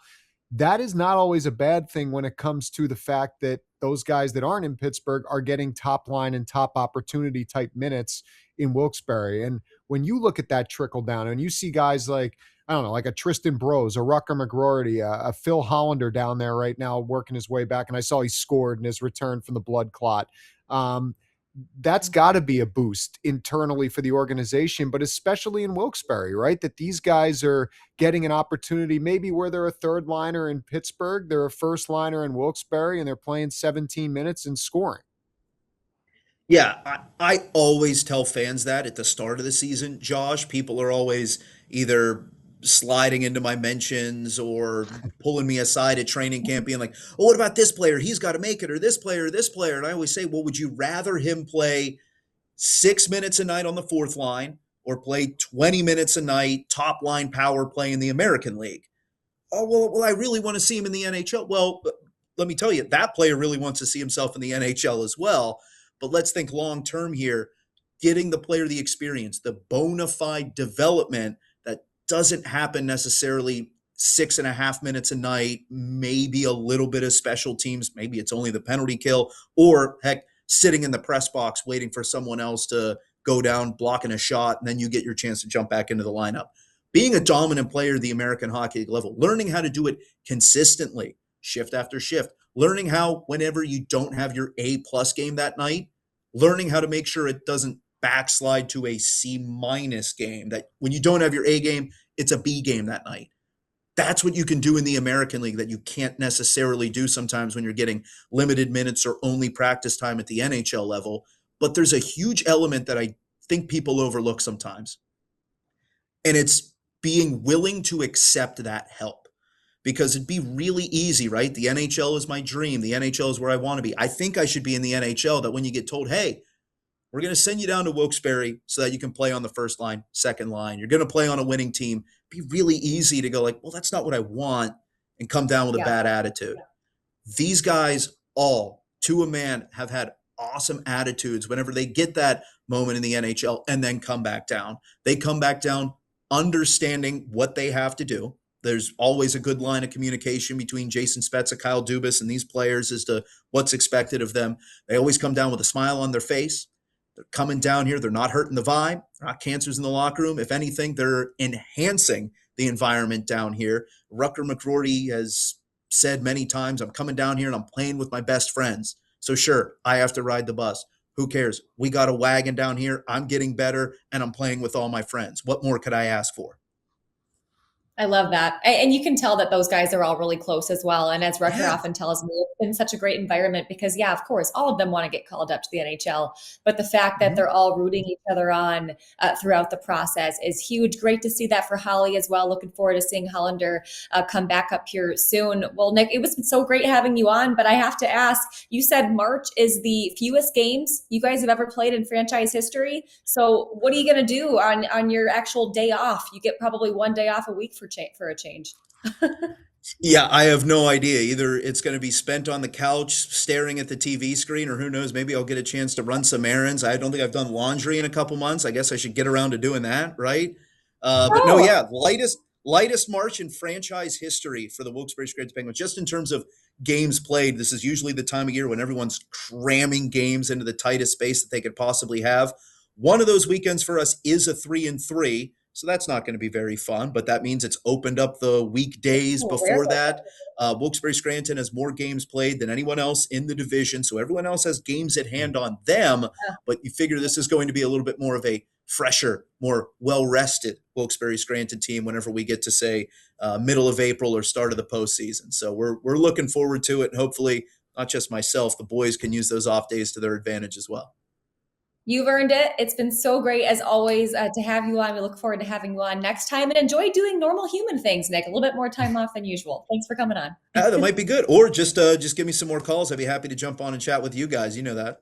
[SPEAKER 2] That is not always a bad thing when it comes to the fact that those guys that aren't in Pittsburgh are getting top line and top opportunity type minutes in Wilkes-Barre. And when you look at that trickle down and you see guys like, I don't know, like a Tristan Brose, a Rucker McGroarty, a Phil Hollander down there right now working his way back. And I saw he scored in his return from the blood clot. That's got to be a boost internally for the organization, but especially in Wilkes-Barre, right? That these guys are getting an opportunity, maybe where they're a third liner in Pittsburgh, they're a first liner in Wilkes-Barre, and they're playing 17 minutes and scoring.
[SPEAKER 3] Yeah, I always tell fans that at the start of the season, Josh. People are always either sliding into my mentions or pulling me aside at training camp being like, oh, what about this player? He's got to make it, or this player, or this player. And I always say, well, would you rather him play 6 minutes a night on the fourth line or play 20 minutes a night, top line power play in the American League? Oh, well, I really want to see him in the NHL. Well, let me tell you, that player really wants to see himself in the NHL as well. But let's think long term here, getting the player the experience, the bona fide development that doesn't happen necessarily 6.5 minutes a night, maybe a little bit of special teams, maybe it's only the penalty kill, or heck, sitting in the press box waiting for someone else to go down, blocking a shot, and then you get your chance to jump back into the lineup. Being a dominant player at the American Hockey League level, learning how to do it consistently, shift after shift, learning how, whenever you don't have your A+ game that night, learning how to make sure it doesn't backslide to a C- game, that when you don't have your A game, it's a B game that night. That's what you can do in the American League that you can't necessarily do sometimes when you're getting limited minutes or only practice time at the NHL level. But there's a huge element that I think people overlook sometimes, and it's being willing to accept that help. Because it'd be really easy, right? The NHL is my dream. The NHL is where I want to be. I think I should be in the NHL. That when you get told, hey, we're going to send you down to Wilkes-Barre so that you can play on the first line, second line. You're going to play on a winning team. It'd be really easy to go like, well, that's not what I want, and come down with a bad attitude. These guys all, to a man, have had awesome attitudes whenever they get that moment in the NHL and then come back down. They come back down understanding what they have to do. There's always a good line of communication between Jason Spezza, Kyle Dubas, and these players as to what's expected of them. They always come down with a smile on their face. They're coming down here. They're not hurting the vibe. They're not cancers in the locker room. If anything, they're enhancing the environment down here. Rucker McGroarty has said many times, I'm coming down here and I'm playing with my best friends. So sure, I have to ride the bus. Who cares? We got a wagon down here. I'm getting better and I'm playing with all my friends. What more could I ask for?
[SPEAKER 1] I love that. And you can tell that those guys are all really close as well. And as Rucker
[SPEAKER 3] Yeah.
[SPEAKER 1] often tells me, it's been such a great environment because, yeah, of course, all of them want to get called up to the NHL. But the fact that they're all rooting each other on throughout the process is huge. Great to see that for Holly as well. Looking forward to seeing Hollander come back up here soon. Well, Nick, it was so great having you on. But I have to ask, you said March is the fewest games you guys have ever played in franchise history. So what are you going to do on your actual day off? You get probably one day off a week for a change.
[SPEAKER 3] Yeah, I have no idea. Either it's going to be spent on the couch staring at the TV screen, or who knows, maybe I'll get a chance to run some errands. I don't think I've done laundry in a couple months. I guess I should get around to doing that, right? But no,
[SPEAKER 1] Oh,
[SPEAKER 3] yeah, lightest March in franchise history for the Wilkes-Barre Scranton Penguins, just in terms of games played. This is usually the time of year when everyone's cramming games into the tightest space that they could possibly have. One of those weekends for us is a 3-3. So that's not going to be very fun, but that means it's opened up the weekdays before
[SPEAKER 1] really?
[SPEAKER 3] that. Wilkes-Barre Scranton has more games played than anyone else in the division, so everyone else has games at hand on them. But you figure this is going to be a little bit more of a fresher, more well-rested Wilkes-Barre Scranton team whenever we get to say middle of April or start of the postseason. So we're looking forward to it, and hopefully not just myself, the boys can use those off days to their advantage as well.
[SPEAKER 1] You've earned it. It's been so great as always to have you on. We look forward to having you on next time and enjoy doing normal human things, Nick. A little bit more time off than usual. Thanks for coming on.
[SPEAKER 3] That might be good. Or just give me some more calls. I'd be happy to jump on and chat with you guys. You know that.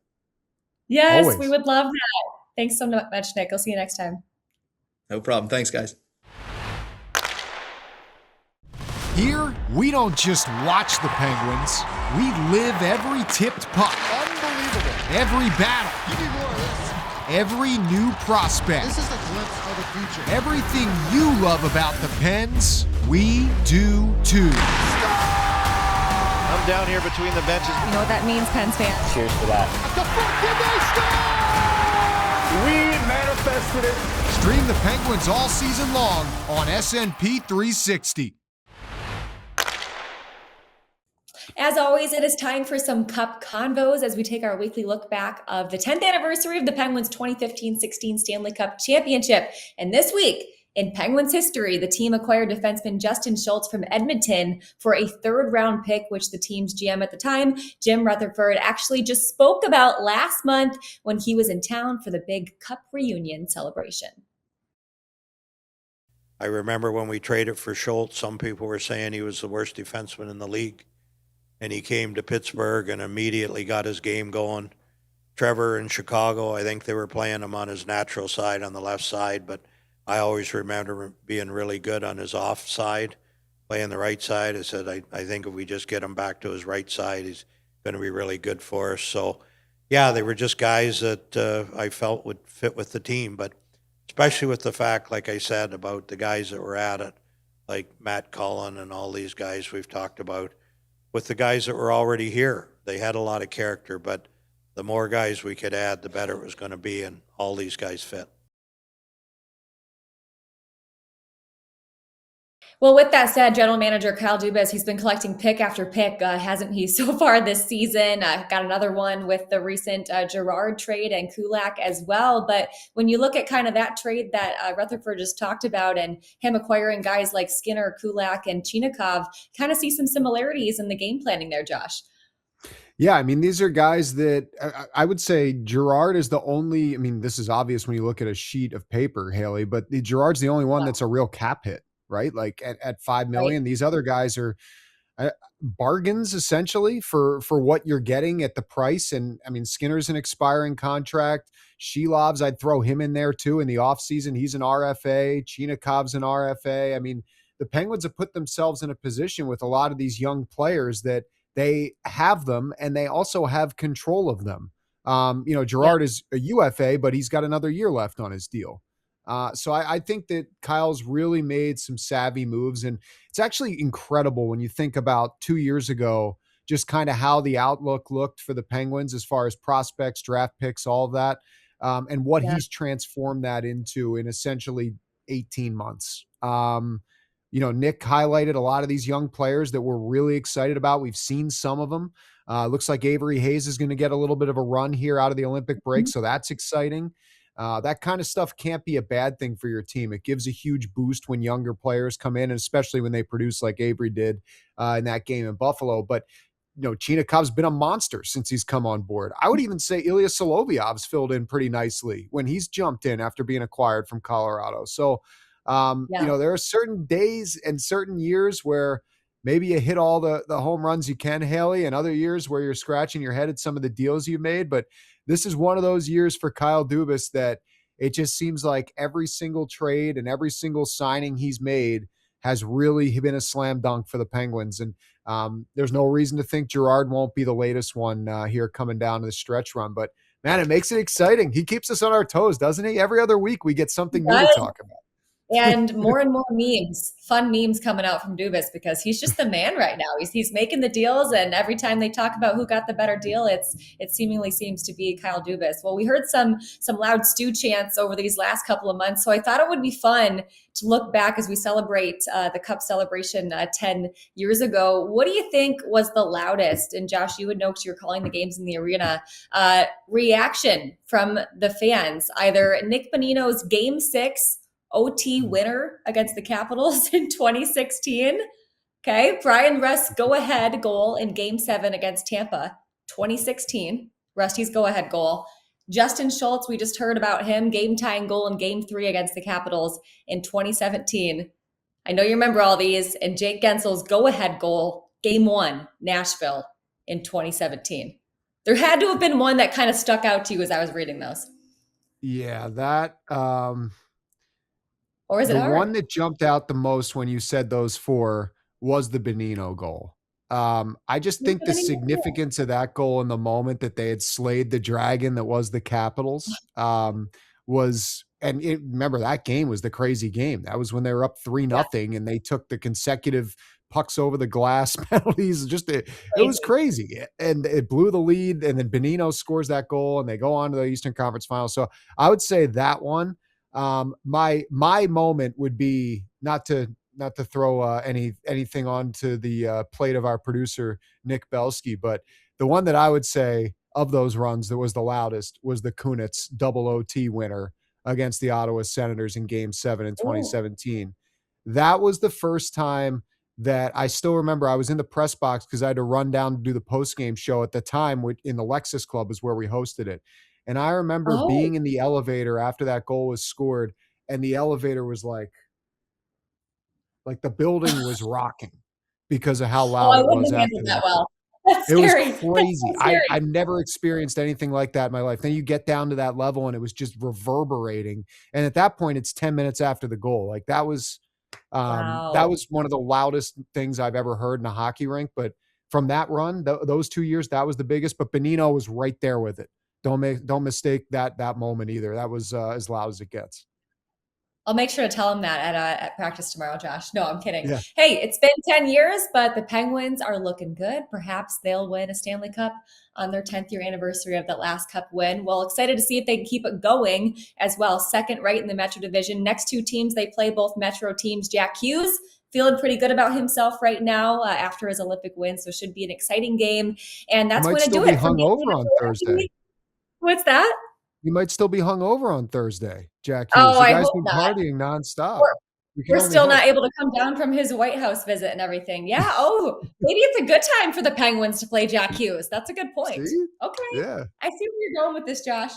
[SPEAKER 1] Yes, we
[SPEAKER 2] Always.
[SPEAKER 1] would love that. Thanks so much, Nick. I'll see you next time.
[SPEAKER 3] No problem. Thanks, guys.
[SPEAKER 2] Here, we don't just watch the Penguins. We live every tipped puck. Unbelievable. Every battle.
[SPEAKER 4] Give me more of this.
[SPEAKER 2] Every new prospect.
[SPEAKER 4] This is a glimpse of the future.
[SPEAKER 2] Everything you love about the Pens, we do too.
[SPEAKER 5] I'm down here between the benches.
[SPEAKER 1] You know what that means, Pens fans?
[SPEAKER 6] Cheers for that.
[SPEAKER 4] The front, did they score?
[SPEAKER 6] We manifested it.
[SPEAKER 2] Stream the Penguins all season long on SNP 360.
[SPEAKER 1] As always, it is time for some Cup Convos as we take our weekly look back of the 10th anniversary of the Penguins' 2015-16 Stanley Cup Championship. And this week, in Penguins history, the team acquired defenseman Justin Schultz from Edmonton for a third-round pick, which the team's GM at the time, Jim Rutherford, actually just spoke about last month when he was in town for the big Cup reunion celebration.
[SPEAKER 5] I remember when we traded for Schultz, some people were saying he was the worst defenseman in the league. And he came to Pittsburgh and immediately got his game going. Trevor in Chicago, I think they were playing him on his natural side on the left side, but I always remember him being really good on his off side, playing the right side. I said, I think if we just get him back to his right side, he's going to be really good for us. So, yeah, they were just guys that I felt would fit with the team, but especially with the fact, like I said, about the guys that were at it, like Matt Cullen and all these guys we've talked about. With the guys that were already here, they had a lot of character, but the more guys we could add, the better it was going to be, and all these guys fit.
[SPEAKER 1] Well, with that said, General Manager Kyle Dubas, he's been collecting pick after pick, hasn't he, so far this season? Got another one with the recent Girard trade and Kulak as well. But when you look at kind of that trade that Rutherford just talked about and him acquiring guys like Skinner, Kulak, and Chinakhov, kind of see some similarities in the game planning there, Josh.
[SPEAKER 2] Yeah, I mean, these are guys that I would say Girard is the only, I mean, this is obvious when you look at a sheet of paper, Hailey, but Girard's the only one that's a real cap hit, right? Like at 5 million, these other guys are bargains essentially for what you're getting at the price. And I mean, Skinner's an expiring contract. Shilov's, I'd throw him in there too in the offseason. He's an RFA. Chinakhov's an RFA. I mean, the Penguins have put themselves in a position with a lot of these young players that they have them and they also have control of them. Girard is a UFA, but he's got another year left on his deal. So I think that Kyle's really made some savvy moves, and it's actually incredible when you think about 2 years ago, just kind of how the outlook looked for the Penguins as far as prospects, draft picks, all of that, and what he's transformed that into in essentially 18 months. Nick highlighted a lot of these young players that we're really excited about. We've seen some of them. Looks like Avery Hayes is going to get a little bit of a run here out of the Olympic break, so that's exciting. That kind of stuff can't be a bad thing for your team. It gives a huge boost when younger players come in, and especially when they produce like Avery did in that game in Buffalo. But Chinakov's been a monster since he's come on board. I would even say Ilya Solovyov's filled in pretty nicely when he's jumped in after being acquired from Colorado. So, there are certain days and certain years where maybe you hit all the home runs you can, Hailey, and other years where you're scratching your head at some of the deals you made. But this is one of those years for Kyle Dubas that it just seems like every single trade and every single signing he's made has really been a slam dunk for the Penguins. And there's no reason to think Girard won't be the latest one here coming down to the stretch run. But, man, it makes it exciting. He keeps us on our toes, doesn't he? Every other week we get something new to talk about.
[SPEAKER 1] And more memes, fun memes coming out from Dubas because he's just the man right now. He's making the deals, and every time they talk about who got the better deal, it seemingly seems to be Kyle Dubas. Well, we heard some loud Stu chants over these last couple of months, so I thought it would be fun to look back as we celebrate the Cup celebration 10 years ago. What do you think was the loudest? And Josh, you would know because you're calling the games in the arena. Reaction from the fans, either Nick Bonino's Game 6 OT winner against the Capitals in 2016. Okay. Brian Rust's go-ahead goal in Game 7 against Tampa, 2016. Rusty's go-ahead goal. Justin Schultz, we just heard about him, game-tying goal in Game 3 against the Capitals in 2017. I know you remember all these. And Jake Gensel's go-ahead goal, Game 1, Nashville in 2017. There had to have been one that kind of stuck out to you as I was reading those.
[SPEAKER 2] Yeah, that...
[SPEAKER 1] Or is it
[SPEAKER 2] the
[SPEAKER 1] hard?
[SPEAKER 2] one that jumped out the most when you said those four was the Bonino goal. I just think the significance of that goal in the moment that they had slayed the dragon that was the Capitals remember that game was the crazy game. That was when they were up 3-0 and they took the consecutive pucks over the glass penalties. It was crazy. And it blew the lead. And then Bonino scores that goal and they go on to the Eastern Conference Final. So I would say that one. My moment would be not to throw anything onto the plate of our producer Nick Belsky, but the one that I would say of those runs that was the loudest was the Kunitz double OT winner against the Ottawa Senators in Game 7 in 2017. That was the first time that I still remember I was in the press box because I had to run down to do the post-game show at the time, which in the Lexus Club is where we hosted it. And I remember being in the elevator after that goal was scored, and the elevator was like the building was rocking because of how loud it was after that.
[SPEAKER 1] Well. That's scary.
[SPEAKER 2] It was crazy. I've never experienced anything like that in my life. Then you get down to that level, and it was just reverberating. And at that point, it's 10 minutes after the goal. Like that was one of the loudest things I've ever heard in a hockey rink. But from that run, those 2 years, that was the biggest. But Bonino was right there with it. Don't mistake that moment either. That was as loud as it gets.
[SPEAKER 1] I'll make sure to tell him that at practice tomorrow, Josh. No, I'm kidding.
[SPEAKER 2] Yeah.
[SPEAKER 1] Hey, it's been 10 years, but the Penguins are looking good. Perhaps they'll win a Stanley Cup on their 10th year anniversary of that last Cup win. Well, excited to see if they can keep it going as well. Second right in the Metro Division. Next two teams, they play both Metro teams. Jack Hughes feeling pretty good about himself right now after his Olympic win, so should be an exciting game. And that's going to do it.
[SPEAKER 2] Might still be hungover on Thursday.
[SPEAKER 1] What's that?
[SPEAKER 2] You might still be hungover on Thursday, Jack Hughes.
[SPEAKER 1] Oh,
[SPEAKER 2] you guys
[SPEAKER 1] hope
[SPEAKER 2] been
[SPEAKER 1] not.
[SPEAKER 2] Partying nonstop.
[SPEAKER 1] We're still not able to come down from his White House visit and everything. Yeah. Oh, maybe it's a good time for the Penguins to play Jack Hughes. That's a good point.
[SPEAKER 2] See?
[SPEAKER 1] Okay.
[SPEAKER 2] Yeah.
[SPEAKER 1] I see where you're going with this, Josh.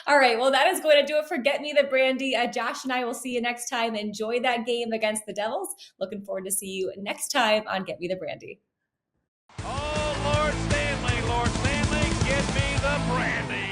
[SPEAKER 1] All right. Well, that is going to do it for Get Me The Brandy. Josh and I will see you next time. Enjoy that game against the Devils. Looking forward to see you next time on Get Me The Brandy.
[SPEAKER 4] Oh, Lord Stanley, get me the brandy.